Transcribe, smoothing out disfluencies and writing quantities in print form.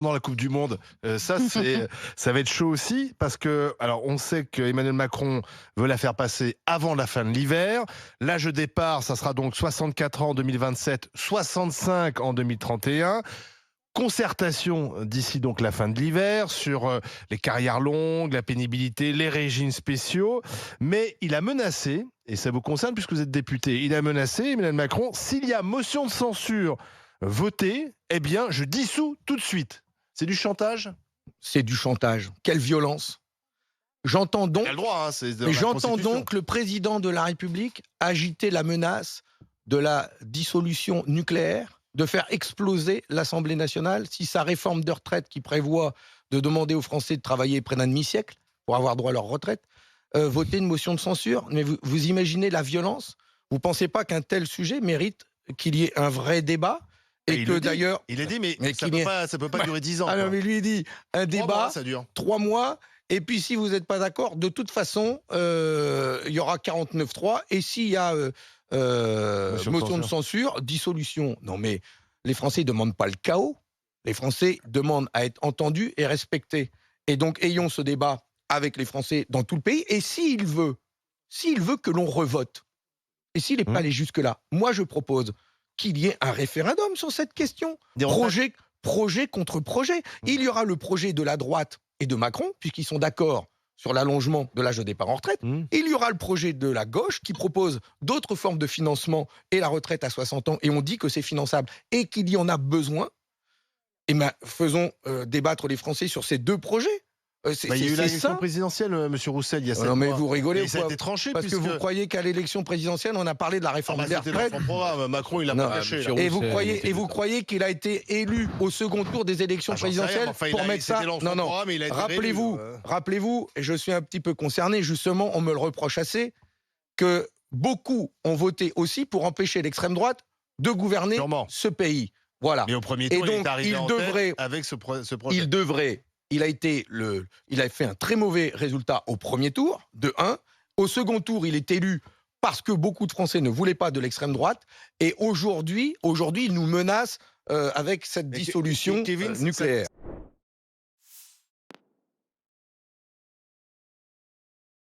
dans la Coupe du Monde. Ça va être chaud aussi parce que, alors, on sait qu'Emmanuel Macron veut la faire passer avant la fin de l'hiver. L'âge de départ, ça sera donc 64 ans en 2027, 65 en 2031. Concertation d'ici donc la fin de l'hiver sur les carrières longues, la pénibilité, les régimes spéciaux. Mais il a menacé, et ça vous concerne puisque vous êtes député, il a menacé, Emmanuel Macron, s'il y a motion de censure votée, eh bien, je dissous tout de suite. C'est du chantage? C'est du chantage. Quelle violence! J'entends donc, Il a le droit, hein, c'est dans mais la j'entends Constitution. donc le président de la République agiter la menace de la dissolution nucléaire, de faire exploser l'Assemblée nationale si sa réforme de retraite qui prévoit de demander aux Français de travailler près d'un demi-siècle pour avoir droit à leur retraite, voter une motion de censure. Mais vous imaginez la violence? Vous ne pensez pas qu'un tel sujet mérite qu'il y ait un vrai débat? Et que d'ailleurs... Il a dit, mais ça qu'il y ait- peut pas durer 10 ans. Ah non, quoi. mais lui, il dit un 3 débat, mois, ça dure. 3 mois, et puis si vous n'êtes pas d'accord, de toute façon, il y aura 49-3, et s'il y a motion de censure, dissolution. Non mais les Français ne demandent pas le chaos, les Français demandent à être entendus et respectés. Et donc ayons ce débat avec les Français dans tout le pays, et s'il veut que l'on revote, et s'il n'est pas allé jusque-là, moi je propose qu'il y ait un référendum sur cette question. Projet contre projet. Il y aura le projet de la droite et de Macron, puisqu'ils sont d'accord sur l'allongement de l'âge de départ en retraite. Il y aura le projet de la gauche qui propose d'autres formes de financement et la retraite à 60 ans, et on dit que c'est finançable et qu'il y en a besoin. Eh bien, faisons débattre les Français sur ces deux projets. Il y a eu l'élection présidentielle, M. Roussel, il y a 7 mois. Non mais vous rigolez Et ou ça a quoi? été tranché Parce que vous croyez qu'à l'élection présidentielle, on a parlé de la réforme des c'était dans retraites. son programme. Macron, il l'a pas caché. Et vous croyez qu'il a été élu au second tour des élections présidentielles pour mettre ça? Non. Rappelez-vous, et je suis un petit peu concerné, justement, on me le reproche assez, que beaucoup ont voté aussi pour empêcher l'extrême droite de gouverner ce pays. Voilà. Mais au premier tour, il est arrivé en tête avec ce projet. Il a fait un très mauvais résultat au premier tour, de 1. Au second tour, il est élu parce que beaucoup de Français ne voulaient pas de l'extrême droite. Et aujourd'hui, il nous menace avec cette dissolution nucléaire.